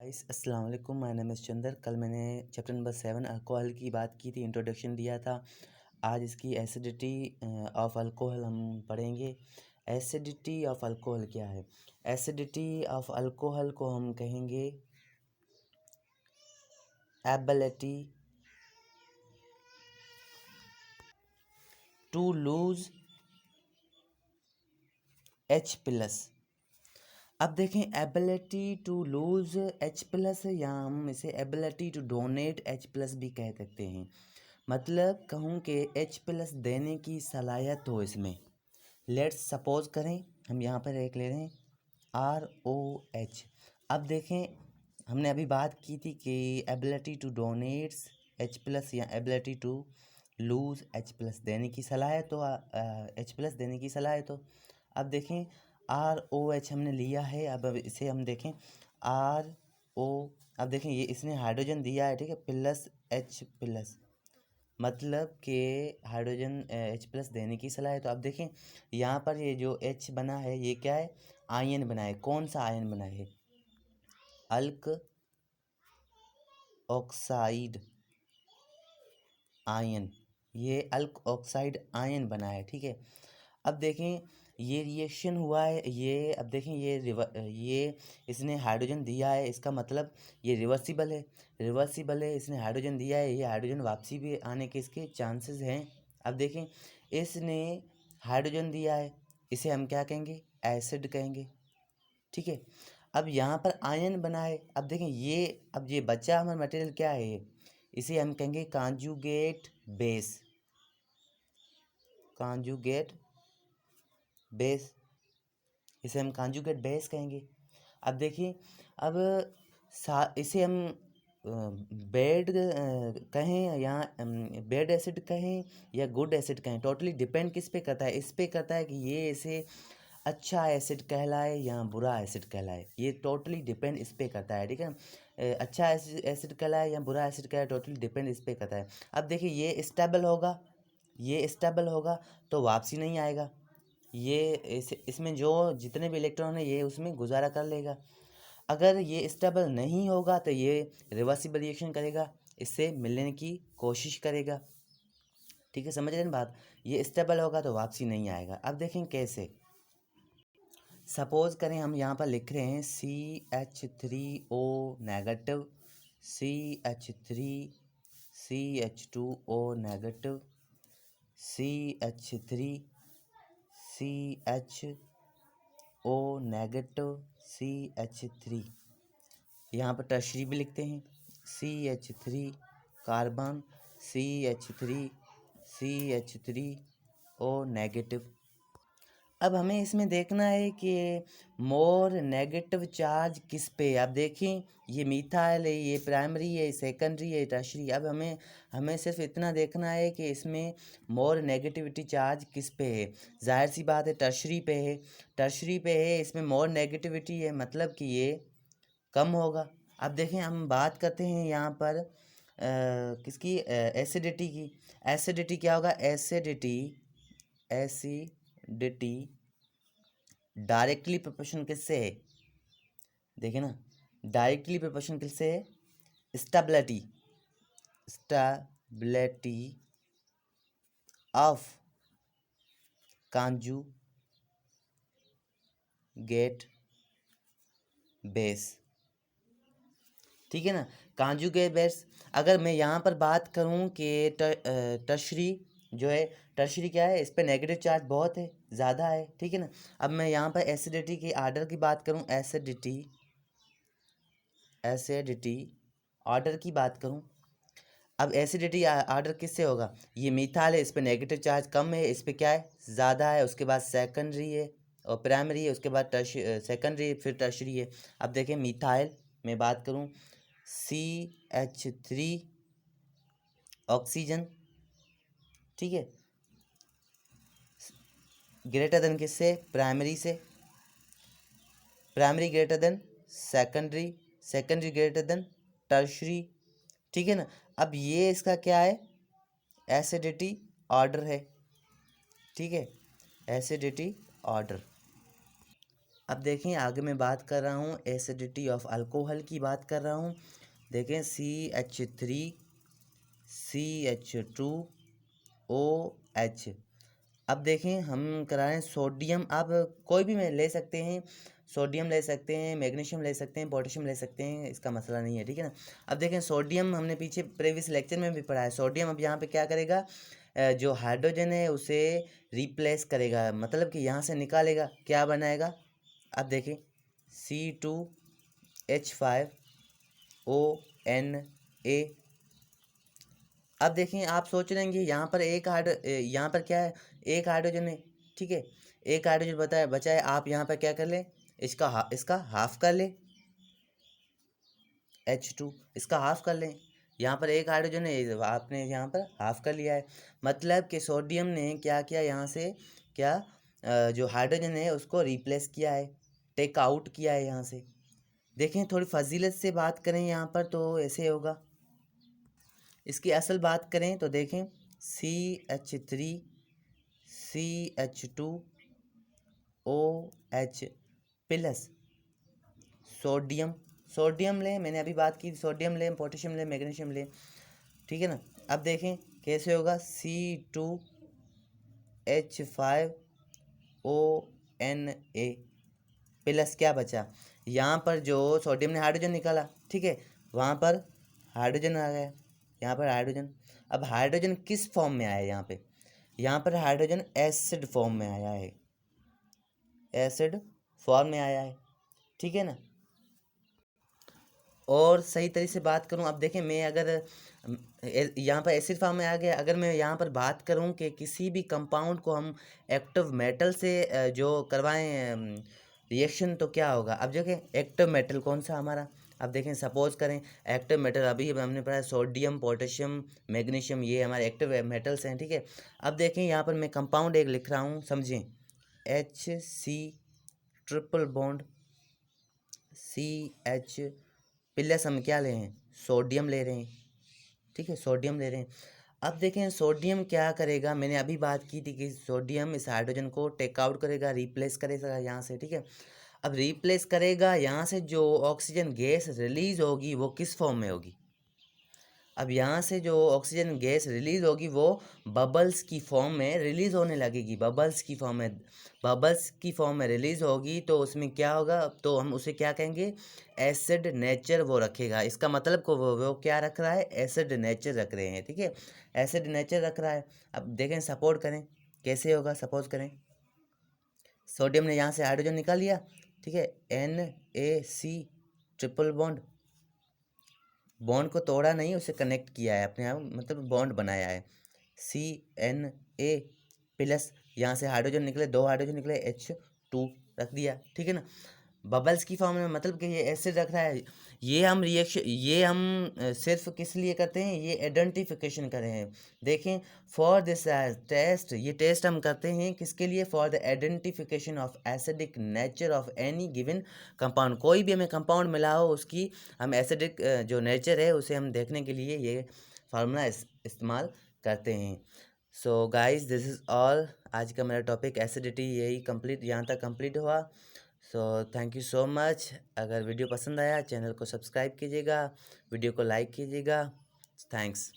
Guys अस्सलाम वालेकुम, my name is Chandar. कल मैंने चैप्टर नंबर 7 अल्कोहल की बात की थी, इंट्रोडक्शन दिया था। आज इसकी एसिडिटी ऑफ अल्कोहल हम पढ़ेंगे। एसिडिटी ऑफ अल्कोहल क्या है? एसिडिटी ऑफ अल्कोहल को हम कहेंगे एबिलिटी टू लूज H+। अब देखें, एबिलिटी टू लूज H+ या हम इसे एबिलिटी टू डोनेट H+ भी कह सकते हैं। मतलब कहूँ कि H+ देने की सलाहियत हो इसमें। लेट्स सपोज करें, हम यहाँ पर एक ले रहे हैं ROH। अब देखें, हमने अभी बात की थी कि एबिलिटी टू डोनेट्स H+ या एबिलिटी टू लूज H+ देने की सलाहियत हो, H+ देने की सलाहियत हो। अब देखें ROH हमने लिया है। अब इसे हम देखें RO। अब देखें, ये इसने हाइड्रोजन दिया है, ठीक है, +H+, मतलब कि हाइड्रोजन H+ देने की सलाह है। तो अब देखें, यहाँ पर ये जो H बना है ये क्या है? आयन बना है। कौन सा आयन बना है? अल्क ऑक्साइड आयन। ये अल्क ऑक्साइड आयन बना है, ठीक है। अब देखें, ये रिएक्शन हुआ है। ये अब देखें, ये इसने हाइड्रोजन दिया है, इसका मतलब ये रिवर्सिबल है। रिवर्सिबल है, इसने हाइड्रोजन दिया है, ये हाइड्रोजन वापसी भी आने के इसके चांसेस हैं। अब देखें, इसने हाइड्रोजन दिया है, इसे हम क्या कहेंगे? एसिड कहेंगे, ठीक है। अब यहाँ पर आयन बना है। अब देखें, अब ये बचा हमारा मटेरियल क्या है? ये इसे हम कहेंगे कॉन्जुगेट बेस। कॉन्जुगेट बेस, इसे हम कॉन्जुगेट बेस कहेंगे। अब देखिए, अब इसे हम बैड कहें या बैड एसिड कहें या गुड एसिड कहें, टोटली डिपेंड किस पे करता है? इस पे करता है कि ये इसे अच्छा एसिड कहलाए या बुरा एसिड कहलाए। ये टोटली डिपेंड इस पे करता है, ठीक है। अच्छा एसिड कहलाए या बुरा एसिड कहलाए, टोटली डिपेंड इस पे करता है। अब देखिए, ये स्टेबल होगा, ये स्टेबल होगा तो वापसी नहीं आएगा। ये इसमें जो जितने भी इलेक्ट्रॉन है ये उसमें गुजारा कर लेगा। अगर ये स्टेबल नहीं होगा तो ये रिवर्सिबल रिएक्शन करेगा, इससे मिलने की कोशिश करेगा, ठीक है। समझ रहे हैं बात? ये स्टेबल होगा तो वापसी नहीं आएगा। अब देखें कैसे। सपोज करें, हम यहाँ पर लिख रहे हैं CH3O negative, CH3 CH2O negative, CH3 CHO negative, CH3। यहाँ पर टर्शरी भी लिखते हैं, CH3 carbon, CH3 O negative. अब हमें इसमें देखना है कि मोर नेगेटिव चार्ज किस पे। अब देखें, ये मीथाइल है, ये प्राइमरी है, सेकेंडरी है, टर्शरी। अब हमें सिर्फ इतना देखना है कि इसमें मोर नेगेटिविटी चार्ज किस पे है। जाहिर सी बात है टर्शरी पे है। टर्शरी पे है, इसमें मोर नेगेटिविटी है, मतलब कि ये कम होगा। अब देखें, हम बात करते हैं यहाँ पर किसकी? एसिडिटी की। एसिडिटी क्या होगा? एसिडिटी डायरेक्टली प्रोपोर्शन किससे है? देखिए ना, डायरेक्टली प्रोपोर्शन किससे है? स्टेबिलिटी ऑफ कॉन्जुगेट बेस, ठीक है ना। Conjugate base. अगर मैं यहाँ पर बात करूँ कि टर्शरी जो है, टर्शरी क्या है? इस पर नेगेटिव चार्ज बहुत है, ज़्यादा है, ठीक है ना। अब मैं यहाँ पर एसिडिटी के आर्डर की बात करूँ, एसिडिटी ऑर्डर की बात करूं। अब एसिडिटी ऑर्डर किससे होगा? ये मिथाइल है, इस पर नेगेटिव चार्ज कम है, इस पर क्या है? ज़्यादा है। उसके बाद सेकेंडरी है और प्राइमरी है, उसके बाद सेकेंडरी, फिर टर्शरी है। अब देखें, मिथाइल में बात करूं, CH3 ऑक्सीजन, ठीक है, ग्रेटर देन किससे? प्राइमरी से। Primary greater than secondary, secondary greater than tertiary, ठीक है ना। अब ये इसका क्या है? एसिडिटी ऑर्डर है, ठीक है, एसिडिटी ऑर्डर। अब देखें आगे मैं बात कर रहा हूँ एसिडिटी ऑफ अल्कोहल की बात कर रहा हूँ। देखें CH3CH2OH। अब देखें हम करा रहे हैं सोडियम। आप कोई भी में ले सकते हैं, सोडियम ले सकते हैं, मैग्नीशियम ले सकते हैं, पोटेशियम ले सकते हैं, इसका मसला नहीं है, ठीक है ना। अब देखें सोडियम हमने पीछे प्रीवियस लेक्चर में भी पढ़ा है। सोडियम अब यहाँ पे क्या करेगा, जो हाइड्रोजन है उसे रिप्लेस करेगा, मतलब कि यहाँ से निकालेगा, क्या बनाएगा। अब देखें C2H5ONA। अब देखें आप सोच रहे हैं यहाँ पर यहाँ पर क्या है, एक हाइड्रोजन है, ठीक है, एक हाइड्रोजन बचा है। आप यहाँ पर क्या कर लें, इसका हाफ कर लें, H2 इसका हाफ कर लें। यहाँ पर एक हाइड्रोजन है, आपने यहाँ पर हाफ कर लिया है। मतलब कि सोडियम ने क्या किया, यहाँ से क्या जो हाइड्रोजन है उसको रिप्लेस किया है, टेक आउट किया है यहाँ से। देखें थोड़ी फजीलत से बात करें यहाँ पर तो ऐसे होगा। इसकी असल बात करें तो देखें CH3CH2OH प्लस सोडियम लें, मैंने अभी बात की सोडियम लें, पोटेशियम लें, मैग्नीशियम लें, ठीक है ना। अब देखें कैसे होगा, C2H5ONA प्लस क्या बचा, यहाँ पर जो सोडियम ने हाइड्रोजन निकाला, ठीक है, वहाँ पर हाइड्रोजन आ गया, यहाँ पर हाइड्रोजन। अब हाइड्रोजन किस फॉर्म में आया यहाँ पर हाइड्रोजन एसिड फॉर्म में आया है, एसिड फॉर्म में आया है, ठीक है ना। और सही तरीके से बात करूं, अब देखें मैं अगर यहाँ पर एसिड फॉर्म में आ गया, अगर मैं यहाँ पर बात करूं कि किसी भी कंपाउंड को हम एक्टिव मेटल से जो करवाएं रिएक्शन, तो क्या होगा। अब देखें एक्टिव मेटल कौन सा हमारा, अब देखें सपोज करें एक्टिव मेटल अभी हमने पढ़ा सोडियम, पोटेशियम, मैग्नीशियम, ये हमारे एक्टिव मेटल्स हैं, ठीक है। अब देखें यहाँ पर मैं कंपाउंड एक लिख रहा हूँ, समझें, HC triple bond CH plus हम क्या ले रहे हैं, सोडियम ले रहे हैं, ठीक है, सोडियम ले रहे हैं। अब देखें सोडियम क्या करेगा, मैंने अभी बात की थी कि सोडियम इस हाइड्रोजन को टेक आउट करेगा, रिप्लेस करेगा यहाँ से, ठीक है। अब रिप्लेस करेगा, यहाँ से जो ऑक्सीजन गैस रिलीज होगी वो किस फॉर्म में होगी। अब यहाँ से जो ऑक्सीजन गैस रिलीज होगी वो बबल्स की फॉर्म में रिलीज होने लगेगी, बबल्स की फॉर्म में रिलीज होगी। तो उसमें क्या होगा, तो हम उसे क्या कहेंगे, एसिड नेचर वो रखेगा। इसका मतलब को वो क्या रख रहा है, एसिड नेचर रख रहे हैं, ठीक है, एसिड नेचर रख रहा है। अब देखें सपोर्ट करें कैसे होगा, सपोज करें सोडियम ने यहाँ से हाइड्रोजन निकाल लिया, ठीक है, NaC ट्रिपल बॉन्ड को तोड़ा नहीं, उसे कनेक्ट किया है अपने आप, मतलब बॉन्ड बनाया है, CNA प्लस, यहाँ से हाइड्रोजन निकले, 2 हाइड्रोजन निकले, H2 रख दिया, ठीक है ना। बबल्स की फॉर्म में, मतलब कि ये एसिड रख रहा है। ये हम सिर्फ किस लिए करते हैं, ये आइडेंटिफिकेशन कर रहे हैं। देखें फॉर दिस टेस्ट, ये टेस्ट हम करते हैं किसके लिए, for the identification of acidic nature of any given compound. कोई भी हमें कंपाउंड मिला हो उसकी हम एसिडिक जो नेचर है उसे हम देखने के लिए ये फार्मूला इस्तेमाल करते हैं। So guys this is all, आज का मेरा टॉपिक एसिडिटी यही कंप्लीट, यहाँ तक कंप्लीट हुआ। So thank you so much. अगर वीडियो पसंद आया चैनल को सब्सक्राइब कीजिएगा, वीडियो को लाइक कीजिएगा। थैंक्स।